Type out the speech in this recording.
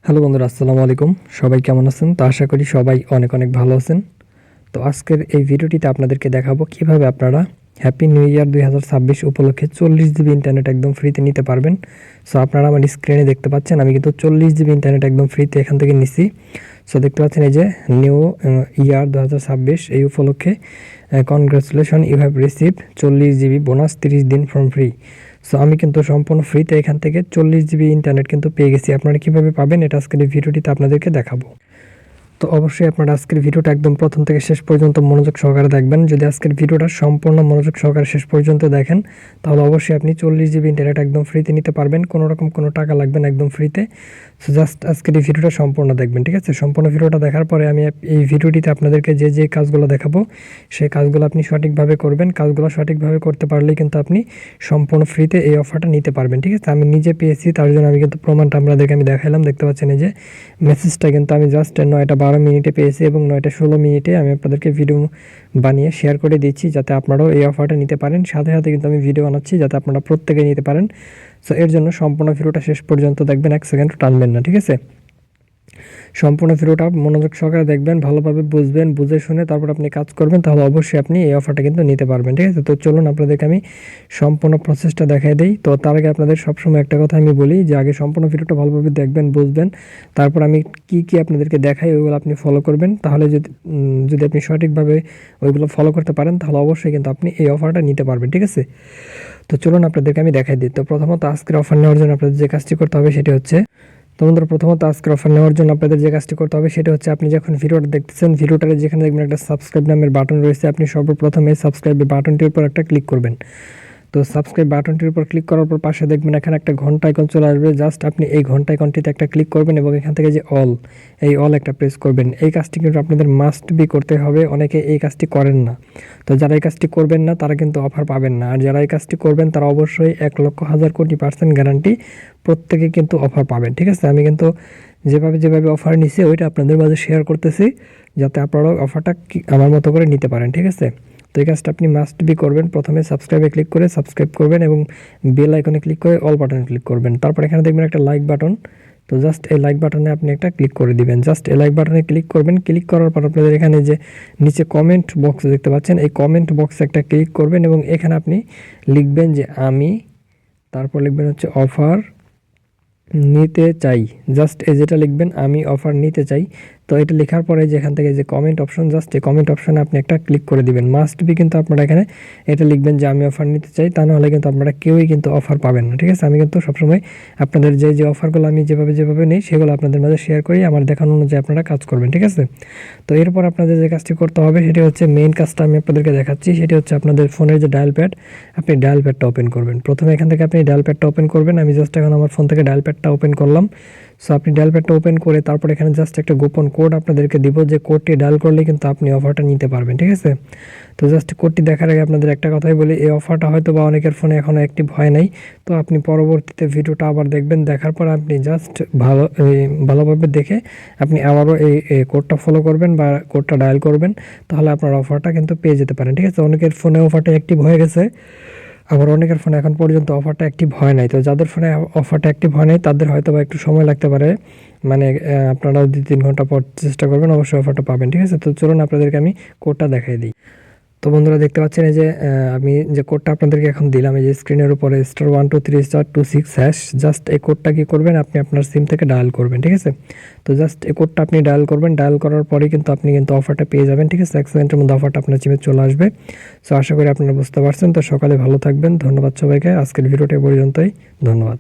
Hello বন্ধুরা, আসসালামু আলাইকুম। সবাই কেমন আছেন? তো আশা করি সবাই অনেক অনেক ভালো আছেন। তো আজকের এই ভিডিওটিতে আপনাদেরকে দেখাবো কিভাবে আপনারা হ্যাপি নিউ ইয়ার 2026 উপলক্ষে 40 জিবি ইন্টারনেট একদম ফ্রিতে নিতে পারবেন। সো আপনারা আমার স্ক্রিনে দেখতে পাচ্ছেন আমি কিন্তু 40 জিবি ইন্টারনেট একদম ফ্রিতে এখান থেকে নিছি। সো দেখতে পাচ্ছেন এই যে নিউ ইয়ার 2026 এই উপলক্ষে congratulation, you have received 40 GB bonus 30 দিন ফ্রম ফ্রি। সো আমি কিন্তু সম্পূর্ণ ফ্রিতে এখান থেকে 40 জিবি ইন্টারনেট কিন্তু পেয়ে গেছি। আপনারা কীভাবে পাবেন এটা আজকের এই ভিডিওটিতে আপনাদেরকে দেখাবো। তো অবশ্যই আপনারা আজকের ভিডিওটা একদম প্রথম থেকে শেষ পর্যন্ত মনোযোগ সহকারে দেখবেন। যদি আজকের ভিডিওটা সম্পূর্ণ মনোযোগ সহকারে শেষ পর্যন্ত দেখেন তাহলে অবশ্যই আপনি 40 জিবি ইন্টারনেট একদম ফ্রিতে নিতে পারবেন, কোনো রকম কোনো টাকা লাগবে না, একদম ফ্রিতে। সো জাস্ট আজকের এই ভিডিওটা সম্পূর্ণ দেখবেন, ঠিক আছে? সম্পূর্ণ ভিডিওটা দেখার পরে আমি এই ভিডিওটিতে আপনাদেরকে যে যে কাজগুলো দেখাবো সেই কাজগুলো আপনি সঠিকভাবে করবেন। কাজগুলো সঠিকভাবে করতে পারলেই কিন্তু আপনি সম্পূর্ণ ফ্রিতে এই অফারটা নিতে পারবেন, ঠিক আছে? আমি নিজে পেয়েছি, তার জন্য আমি কিন্তু প্রমাণটা আপনাদেরকে আমি দেখাইলাম। দেখতে পাচ্ছেন এই যে মেসেজটা কিন্তু আমি জাস্ট 9টা 12 মিনিটে পেয়েছি এবং 9টা 16 মিনিটে আমি আপনাদেরকে ভিডিও বানিয়ে শেয়ার করে দিচ্ছি যাতে আপনারাও এই অফারটা নিতে পারেন। সাথে সাথে কিন্তু আমি ভিডিও বানাচ্ছি যাতে আপনারা প্রত্যেকে নিতে পারেন। সো এর জন্য সম্পূর্ণ ভিডিওটা শেষ পর্যন্ত দেখবেন, 1 সেকেন্ডও টানবেন না, ঠিক আছে? সম্পূর্ণ ভিডিওটা মনোযোগ সহকারে দেখবেন, ভালোভাবে বুঝবেন, বুঝে শুনে তারপর আপনি কাজ করবেন, তাহলে অবশ্যই আপনি এই অফারটা কিন্তু নিতে পারবেন, ঠিক আছে? তো চলুন আপনাদেরকে আমি সম্পূর্ণ প্রসেসটা দেখাই দিই। তো তার আগে আপনাদের সবসময় একটা কথা আমি বলি যে আগে সম্পূর্ণ ভিডিওটা ভালোভাবে দেখবেন, বুঝবেন, তারপর আমি কি আপনাদেরকে দেখাই ওইগুলো আপনি ফলো করবেন। তাহলে যদি আপনি সঠিকভাবে ওইগুলো ফলো করতে পারেন তাহলে অবশ্যই কিন্তু আপনি এই অফারটা নিতে পারবেন, ঠিক আছে? তো চলুন আপনাদেরকে আমি দেখাই দিই। তো প্রথমত আজকের অফার নেওয়ার জন্য আপনাদের যে কাজটি করতে হবে সেটি হচ্ছে, তো বন্ধুরা প্রথমত আজকের অফার নেওয়ার জন্য আপনাদের যে কাজটি করতে হবে সেটা হচ্ছে, আপনি যখন ভিডিওটা দেখতেছেন ভিডিওটারে যেখানে দেখবেন একটা সাবস্ক্রাইব নামের বাটন রয়েছে, আপনি সর্বপ্রথম এই সাবস্ক্রাইব বাটনটির উপর একটা ক্লিক করবেন। তো সাবস্ক্রাইব বাটনটির উপর ক্লিক করার পর পাশে দেখবেন এখানে একটা ঘন্টা আইকন চলে আসবে। জাস্ট আপনি এই ঘন্টা আইকনটিতে একটা ক্লিক করবেন এবং এখান থেকে যে অল একটা প্রেস করবেন। এই কাজটি কিন্তু আপনাদের মাস্ট বি করতে হবে। অনেকে এই কাজটি করেন না। তো যারা এই কাজটি করবেন না তারা কিন্তু অফার পাবেন না, আর যারা এই কাজটি করবেন তারা অবশ্যই 1,00,000,000,000% গ্যারান্টি প্রত্যেকে কিন্তু অফার পাবেন, ঠিক আছে? আমি কিন্তু যেভাবে অফার নিছি ওইটা আপনাদের মাঝে শেয়ার করতেছি যাতে আপনারাও অফারটা আমার মতো করে নিতে পারেন, ঠিক আছে? তো এই কাজটা আপনি মাস্ট বি করবেন। প্রথমে সাবস্ক্রাইবে ক্লিক করে সাবস্ক্রাইব করবেন এবং বেল আইকনে ক্লিক করে অল বাটনে ক্লিক করবেন। তারপর এখানে দেখবেন একটা লাইক বাটন। তো জাস্ট এই লাইক বাটনে আপনি একটা ক্লিক করে দিবেন। জাস্ট এই লাইক বাটনে ক্লিক করবেন। ক্লিক করার পর আপনাদের এখানে যে নিচে কমেন্ট বক্স দেখতে পাচ্ছেন, এই কমেন্ট বক্সে একটা ক্লিক করবেন এবং এখানে আপনি লিখবেন যে আমি, তারপর লিখবেন হচ্ছে অফার নিতে চাই। জাস্ট এই যেটা লিখবেন আমি অফার নিতে চাই। তো এটা লেখার পরে যেখান থেকে যে কমেন্ট অপশন, জাস্ট এই কমেন্ট অপশনে আপনি একটা ক্লিক করে দিবেন। মাস্ট বি কিন্তু আপনারা এখানে এটা লিখবেন যে আমি অফার নিতে চাই, তা নাহলে কিন্তু আপনারা কেউই কিন্তু অফার পাবেন না, ঠিক আছে? আমি কিন্তু সবসময় আপনাদের যে অফারগুলো আমি যেভাবে নিই সেগুলো আপনাদের মাঝে শেয়ার করি, আমার দেখানো অনুযায়ী আপনারা কাজ করবেন, ঠিক আছে? তো এরপর আপনাদের যে কাজটি করতে হবে সেটি হচ্ছে, মেইন কাজটা আমি আপনাদেরকে দেখাচ্ছি, সেটি হচ্ছে আপনাদের ফোনের যে ডায়াল প্যাড, আপনি ডায়াল প্যাডটা ওপেন করবেন। প্রথমে এখান থেকে আপনি ডায়াল প্যাডটা ওপেন করবেন। আমি জাস্ট এখন আমার ফোন থেকে ডায়াল প্যাডটা ওপেন করলাম। সো আপনি ডায়াল প্যাডটা ওপেন করে তারপর এখানে জাস্ট একটা গোপন কোড আপনাদেরকে দিব, যে কোডটি ডায়াল করলে কিন্তু আপনি অফারটা নিতে পারবেন, ঠিক আছে? তো জাস্ট কোডটি দেখার আগে আপনাদের একটা কথাই বলি, এই অফারটা হয়তো বা অনেকের ফোনে এখনও অ্যাক্টিভ হয় নাই। তো আপনি পরবর্তীতে ভিডিওটা আবার দেখবেন, দেখার পর আপনি জাস্ট ভালোভাবে দেখে আপনি আবারও এই কোডটা ফলো করবেন বা কোডটা ডায়াল করবেন, তাহলে আপনার অফারটা কিন্তু পেয়ে যেতে পারেন, ঠিক আছে? অনেকের ফোনে অফারটা অ্যাক্টিভ হয়ে গেছে, আবার অনেকের ফোনে এখন পর্যন্ত অফারটা অ্যাক্টিভ হয় নাই। তো যাদের ফোনে অফারটা অ্যাক্টিভ হয় নাই তাদের হয়তো বা একটু সময় লাগতে পারে, মানে আপনারা 2-3 ঘন্টা পর চেষ্টা করবেন, অবশ্যই অফারটা পাবেন, ঠিক আছে? তো চলুন আপনাদেরকে আমি কোডটা দেখাই দিই। তো বন্ধুরা দেখতে পাচ্ছেন এই যে আমি যে কোডটা আপনাদেরকে এখন দিলাম, এই যে স্ক্রিনের উপরে *123*26#, জাস্ট এই কোডটা কি করবেন, আপনি আপনার সিম থেকে ডায়াল করবেন, ঠিক আছে? তো জাস্ট এই কোডটা আপনি ডায়াল করবেন। ডায়াল করার পরে কিন্তু আপনি কিন্তু অফারটা পেয়ে যাবেন, ঠিক আছে? 1 সেকেন্ডের মধ্যে অফারটা আপনার সিমে চলে আসবে। সো আশা করি আপনারা বুঝতে পারছেন। তো সকালে ভালো থাকবেন। ধন্যবাদ সবাইকে। আজকের ভিডিওটা পর্যন্তই। ধন্যবাদ।